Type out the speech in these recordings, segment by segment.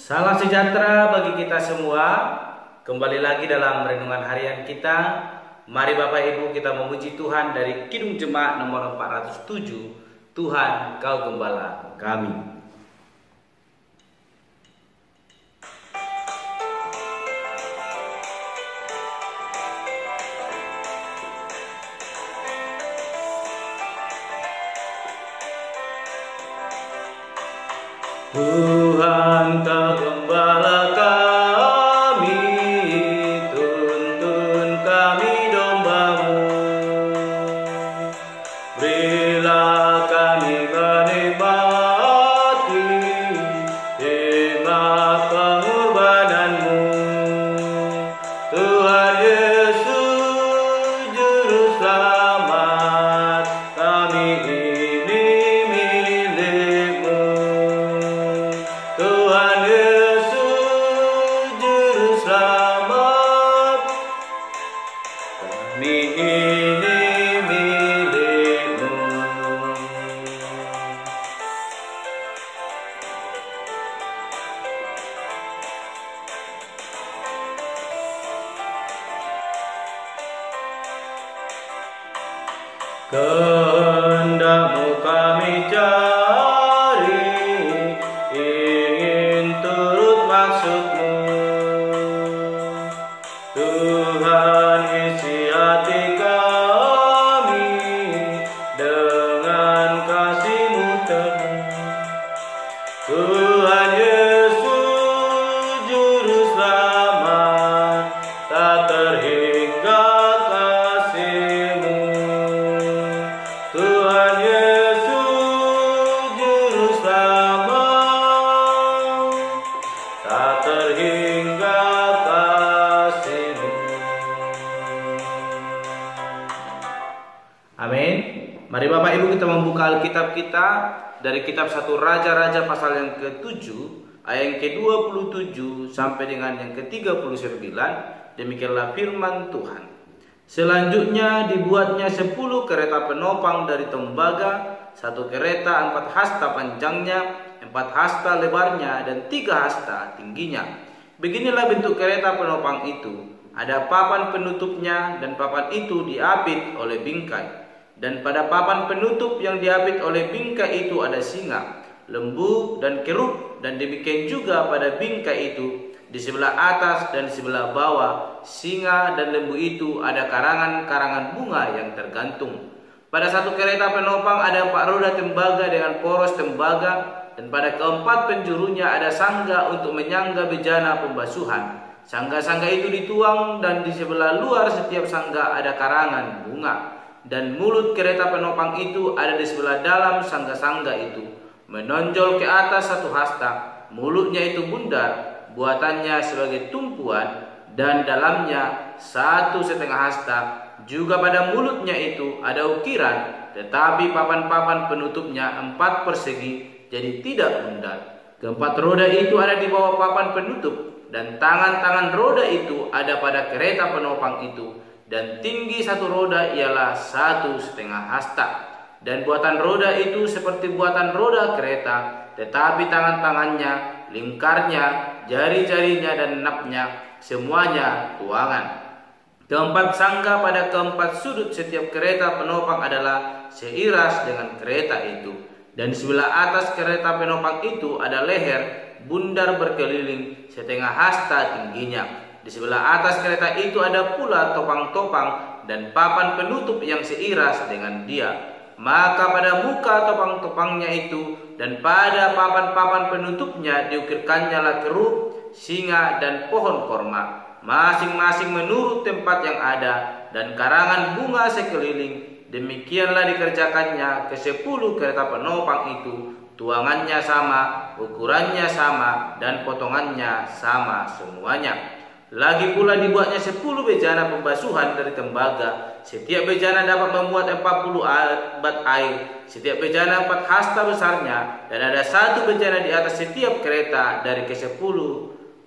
Salam sejahtera bagi kita semua. Kembali lagi dalam renungan harian kita. Mari Bapak Ibu kita memuji Tuhan dari Kidung Jemaat nomor 407. Tuhan, Kau Gembala kami. Tuhan, Kau Gembala kami, tuntun kami domba-Mu. Berilah kami menikmati hikmat pengorbanan-Mu. Tuhan Yesus, Juru Selamat, kami ini milik-Mu. Tuhan Yesus, Juru Selamat, kami ini milik-Mu. Kehendak-Mu kami cari, ingin turut maksud-Mu. Tuhan, isi hati kami dengan kasih-Mu teguh. Tuhan Yesus, Juru Selamat, tak terhingga kasih-Mu. Tuhan Yesus, Juru Selamat, tak terhingga kasih-Mu. Amin. Mari Bapak Ibu kita membuka Alkitab kita dari kitab 1 Raja-Raja pasal yang ke-7 ayat yang ke-27 sampai dengan yang ke-39. Demikianlah firman Tuhan. Selanjutnya dibuatnya 10 kereta penopang dari tembaga, 1 kereta 4 hasta panjangnya, 4 hasta lebarnya, dan 3 hasta tingginya. Beginilah bentuk kereta penopang itu. Ada papan penutupnya, dan papan itu diapit oleh bingkai. Dan pada papan penutup yang diapit oleh bingkai itu ada singa, lembu, dan kerub. Dan demikian juga pada bingkai itu, di sebelah atas dan di sebelah bawah singa dan lembu itu ada karangan-karangan bunga yang tergantung. Pada 1 kereta penopang ada 4 roda tembaga dengan poros tembaga, dan pada keempat penjurunya ada sangga untuk menyangga bejana pembasuhan. Sangga-sangga itu dituang, dan di sebelah luar setiap sangga ada karangan bunga. Dan mulut kereta penopang itu ada di sebelah dalam sangga-sangga itu, menonjol ke atas 1 hasta. Mulutnya itu bundar, buatannya sebagai tumpuan, dan dalamnya 1,5 hasta. Juga pada mulutnya itu ada ukiran, tetapi papan-papan penutupnya 4 persegi, jadi tidak bundar. Keempat roda itu ada di bawah papan penutup, dan tangan-tangan roda itu ada pada kereta penopang itu, dan tinggi 1 roda ialah 1,5 hasta. Dan buatan roda itu seperti buatan roda kereta, tetapi tangan-tangannya, lingkarnya, jari-jarinya, dan napnya semuanya tuangan. Keempat sangga pada keempat sudut setiap kereta penopang adalah seiras dengan kereta itu. Dan di sebelah atas kereta penopang itu ada leher bundar berkeliling 1/2 hasta tingginya. Di sebelah atas kereta itu ada pula topang-topang dan papan penutup yang seiras dengan dia. Maka pada muka topang-topangnya itu dan pada papan-papan penutupnya diukirkannyalah kerub, singa, dan pohon korma, masing-masing menurut tempat yang ada, dan karangan bunga sekeliling. Demikianlah dikerjakannya ke 10 kereta penopang itu. Tuangannya sama, ukurannya sama, dan potongannya sama semuanya. Lagi pula dibuatnya 10 bejana pembasuhan dari tembaga. Setiap bejana dapat memuat 40 bat air. Setiap bejana 4 hasta besarnya. Dan ada 1 bejana di atas setiap kereta dari ke-10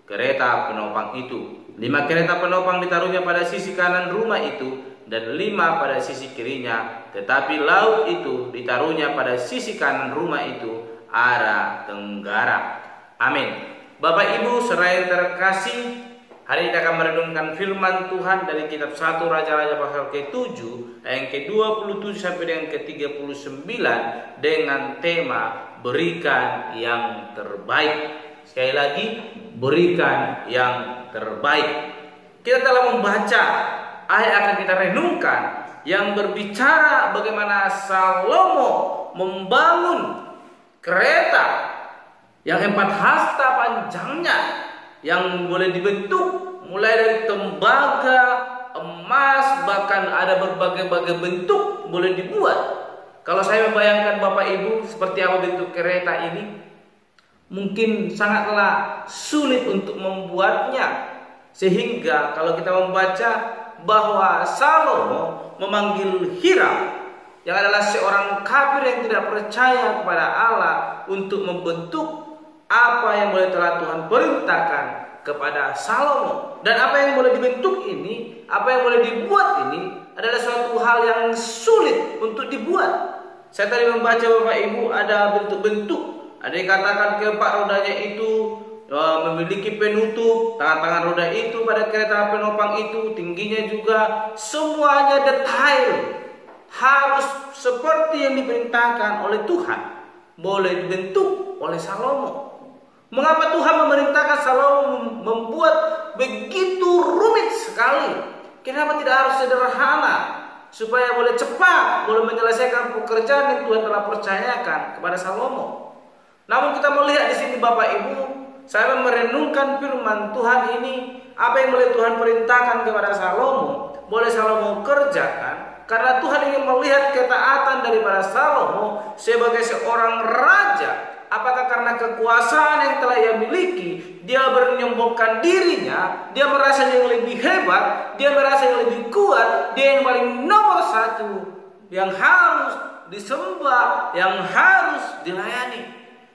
kereta penopang itu. 5 kereta penopang ditaruhnya pada sisi kanan rumah itu, dan 5 pada sisi kirinya. Tetapi laut itu ditaruhnya pada sisi kanan rumah itu, arah tenggara. Amin. Bapak Ibu saudara yang terkasih, hari ini kita akan merenungkan firman Tuhan dari kitab 1 Raja-Raja pasal ke-7 ayat ke-27 sampai dengan ke-39 dengan tema berikan yang terbaik. Sekali lagi, berikan yang terbaik. Kita telah membaca ayat yang akan kita renungkan yang berbicara bagaimana Salomo membangun kereta yang 4 hasta panjangnya, yang boleh dibentuk mulai dari tembaga, emas, bahkan ada berbagai-bagai bentuk boleh dibuat. Kalau saya membayangkan Bapak Ibu seperti apa bentuk kereta ini, mungkin sangatlah sulit untuk membuatnya. Sehingga kalau kita membaca bahwa Salomo memanggil Hiram yang adalah seorang kafir yang tidak percaya kepada Allah untuk membentuk apa yang boleh telah Tuhan perintahkan kepada Salomo. Dan apa yang boleh dibentuk ini, apa yang boleh dibuat ini adalah suatu hal yang sulit untuk dibuat. Saya tadi membaca Bapak Ibu ada bentuk-bentuk. Ada yang katakan keempat rodanya itu memiliki penutup, tangan-tangan roda itu pada kereta penopang itu tingginya juga, semuanya detail. Harus seperti yang diperintahkan oleh Tuhan, boleh dibentuk oleh Salomo. Mengapa Tuhan memerintahkan Salomo membuat begitu rumit sekali? Kenapa tidak harus sederhana supaya boleh cepat, boleh menyelesaikan pekerjaan yang Tuhan telah percayakan kepada Salomo? Namun kita melihat di sini Bapak Ibu, saya merenungkan firman Tuhan ini, apa yang boleh Tuhan perintahkan kepada Salomo, boleh Salomo kerjakan, karena Tuhan ingin melihat ketaatan daripada Salomo sebagai seorang raja. Apakah karena kekuasaan yang telah ia miliki, dia menyombongkan dirinya, dia merasa yang lebih hebat, dia merasa yang lebih kuat, dia yang paling nomor satu, yang harus disembah, yang harus dilayani.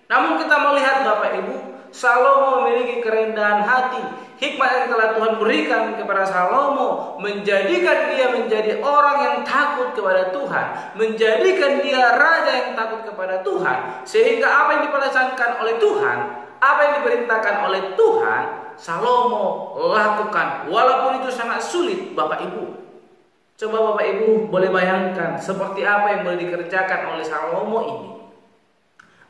Namun kita melihat Bapak Ibu, Salomo memiliki kerendahan hati. Hikmat yang telah Tuhan berikan kepada Salomo menjadikan dia menjadi orang yang takut kepada Tuhan, menjadikan dia raja yang takut kepada Tuhan, sehingga apa yang diperintahkan oleh Tuhan, apa yang diperintahkan oleh Tuhan, Salomo lakukan, walaupun itu sangat sulit. Bapak Ibu, coba Bapak Ibu boleh bayangkan seperti apa yang boleh dikerjakan oleh Salomo ini,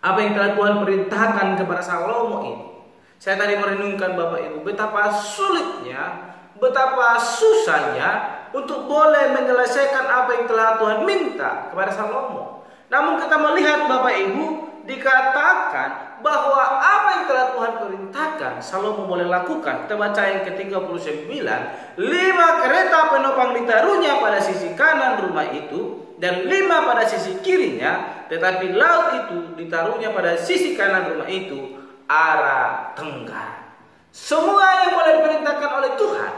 apa yang telah Tuhan perintahkan kepada Salomo ini. Saya tadi merenungkan Bapak Ibu betapa sulitnya, betapa susahnya untuk boleh menyelesaikan apa yang telah Tuhan minta kepada Salomo. Namun kita melihat Bapak Ibu dikatakan bahwa apa yang telah Tuhan perintahkan Salomo boleh lakukan. Kita baca yang ke-39, 5 kereta penopang ditaruhnya pada sisi kanan rumah itu dan 5 pada sisi kirinya, tetapi laut itu ditaruhnya pada sisi kanan rumah itu arah tenggara. Semua yang boleh diperintahkan oleh Tuhan,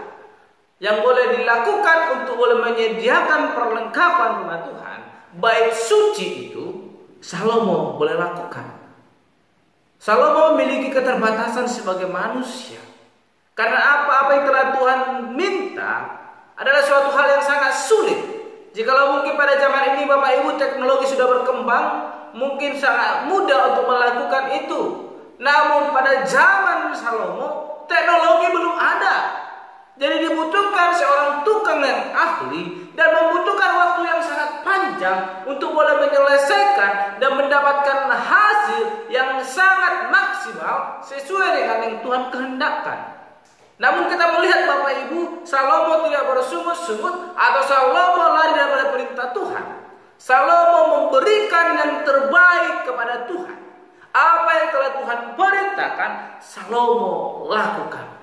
yang boleh dilakukan untuk boleh menyediakan perlengkapan rumah Tuhan, bait suci itu Salomo boleh lakukan. Salomo memiliki keterbatasan sebagai manusia. Karena apa yang telah Tuhan minta adalah suatu hal yang sangat sulit. Jikalau mungkin pada zaman ini Bapak Ibu teknologi sudah berkembang, mungkin sangat mudah untuk melakukan itu. Namun pada zaman Salomo teknologi belum ada. Jadi dibutuhkan seorang tukang yang ahli dan membutuhkan waktu yang sangat panjang untuk boleh menyelesaikan dan mendapatkan hasil yang sangat maksimal sesuai dengan yang Tuhan kehendakkan. Namun kita melihat Bapak Ibu, Salomo tidak bersungut-sungut atau Salomo lari daripada perintah Tuhan. Salomo memberikan yang terbaik kepada Tuhan. Apa yang telah Tuhan perintahkan, Salomo lakukan.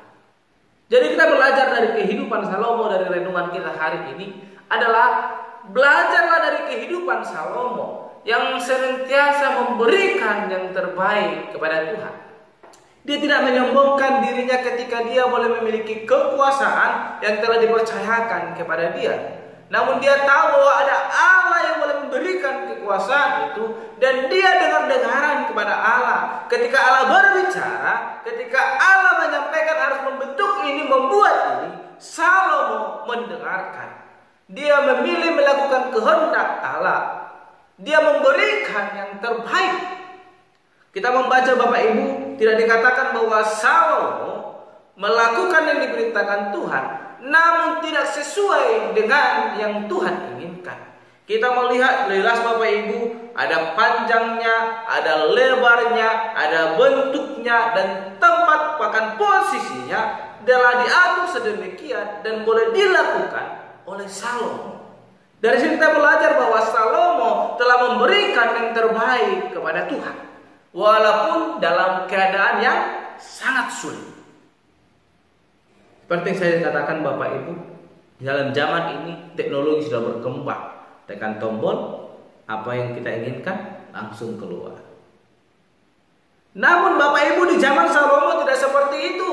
Jadi kita belajar dari kehidupan Salomo, dari renungan kita hari ini adalah belajarlah dari kehidupan Salomo yang senantiasa memberikan yang terbaik kepada Tuhan. Dia tidak menyombongkan dirinya ketika dia boleh memiliki kekuasaan yang telah dipercayakan kepada dia. Namun dia tahu bahwa ada Allah yang boleh memberikan kekuasaan itu, dan dia dengar-dengaran kepada Allah. Ketika Allah berbicara, ketika Allah menyampaikan harus membentuk ini, membuat ini, Salomo mendengarkan. Dia memilih melakukan kehendak Allah. Dia memberikan yang terbaik. Kita membaca Bapak Ibu, tidak dikatakan bahwa Salomo melakukan yang diperintahkan Tuhan, namun tidak sesuai dengan yang Tuhan inginkan. Kita melihat jelas Bapak Ibu, ada panjangnya, ada lebarnya, ada bentuknya, dan tempat bahkan posisinya telah diatur sedemikian dan boleh dilakukan oleh Salomo. Dari sini kita belajar bahwa Salomo telah memberikan yang terbaik kepada Tuhan, walaupun dalam keadaan yang sangat sulit. Seperti yang saya katakan Bapak Ibu, dalam zaman ini teknologi sudah berkembang. Tekan tombol, apa yang kita inginkan langsung keluar. Namun Bapak Ibu, di zaman Salomo tidak seperti itu.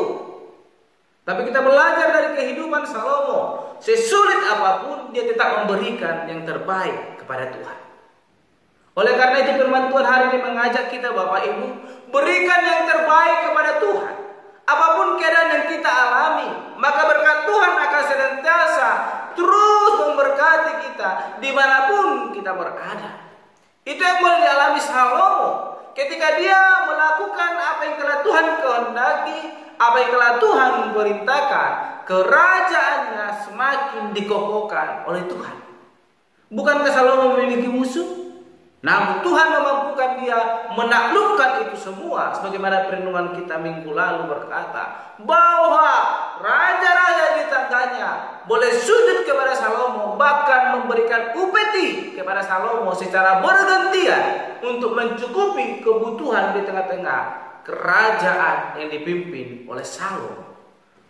Tapi kita belajar dari kehidupan Salomo, sesulit apapun dia tetap memberikan yang terbaik kepada Tuhan. Oleh karena itu firman Tuhan hari ini mengajak kita Bapak Ibu, berikan yang terbaik kepada Tuhan. Apapun keadaan yang kita alami, maka berkat Tuhan akan senantiasa terus memberkati kita dimanapun kita berada. Itu yang boleh dialami Salomo ketika dia melakukan apa yang telah Tuhan kehendaki, apa yang telah Tuhan perintahkan. Kerajaannya semakin dikokohkan oleh Tuhan. Bukankah Salomo memiliki musuh? Namun Tuhan memampukan dia menaklukkan itu semua. Sebagaimana perlindungan kita minggu lalu berkata bahwa raja-raja di tangganya boleh sujud kepada Salomo, bahkan memberikan upeti kepada Salomo secara bergantian untuk mencukupi kebutuhan di tengah-tengah kerajaan yang dipimpin oleh Salomo.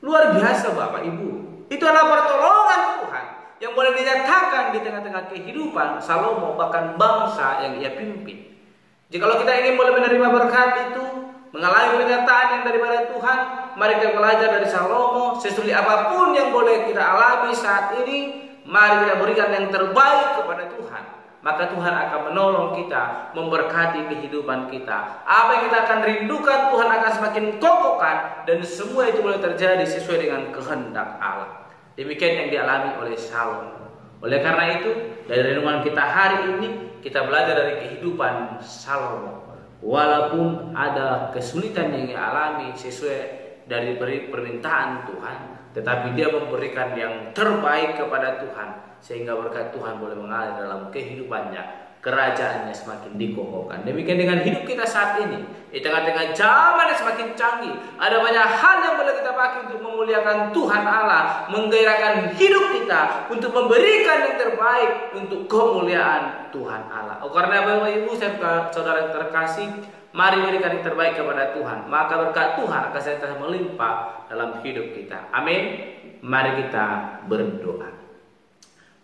Luar biasa Bapak Ibu. Itu adalah pertolongan Tuhan yang boleh dinyatakan di tengah-tengah kehidupan Salomo, bahkan bangsa yang ia pimpin. Jikalau kita ingin boleh menerima berkat itu, mengalami pernyataan yang daripada Tuhan, mari kita belajar dari Salomo. Sesulit apapun yang boleh kita alami saat ini, mari kita berikan yang terbaik kepada Tuhan. Maka Tuhan akan menolong kita, memberkati kehidupan kita. Apa yang kita akan rindukan, Tuhan akan semakin kokohkan, dan semua itu boleh terjadi sesuai dengan kehendak Allah. Demikian yang dialami oleh Salomo. Oleh karena itu, dari renungan kita hari ini, kita belajar dari kehidupan Salomo. Walaupun ada kesulitan yang dialami sesuai dari permintaan Tuhan, tetapi dia memberikan yang terbaik kepada Tuhan, sehingga berkat Tuhan boleh mengalir dalam kehidupannya. Kerajaannya semakin dikokohkan. Demikian dengan hidup kita saat ini. Di tengah-tengah zaman yang semakin canggih, ada banyak hal yang boleh kita pakai untuk memuliakan Tuhan Allah, menggairahkan hidup kita untuk memberikan yang terbaik untuk kemuliaan Tuhan Allah. Karena Bapak Ibu serta saudara yang terkasih, mari berikan yang terbaik kepada Tuhan. Maka berkat Tuhan akan senantiasa melimpah dalam hidup kita. Amin. Mari kita berdoa.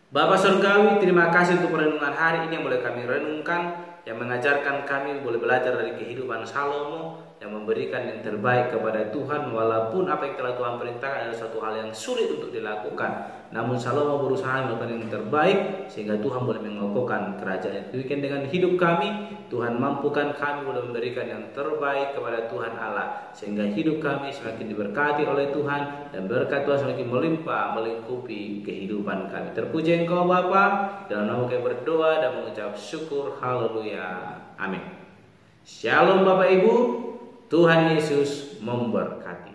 Bapa Surgawi, terima kasih untuk renungan hari ini yang boleh kami renungkan, yang mengajarkan kami boleh belajar dari kehidupan Salomo, yang memberikan yang terbaik kepada Tuhan, walaupun apa yang telah Tuhan perintahkan adalah suatu hal yang sulit untuk dilakukan. Namun Salomo berusaha melakukan yang terbaik, sehingga Tuhan boleh mengokohkan kerajaan. Demikian dengan hidup kami, Tuhan mampukan kami boleh memberikan yang terbaik kepada Tuhan Allah, sehingga hidup kami semakin diberkati oleh Tuhan, dan berkat Tuhan semakin melimpah melingkupi kehidupan kami. Terpuji Engkau Bapa, dalam nama kami berdoa dan mengucap syukur. Haleluya. Amin. Shalom Bapak Ibu. Tuhan Yesus memberkati.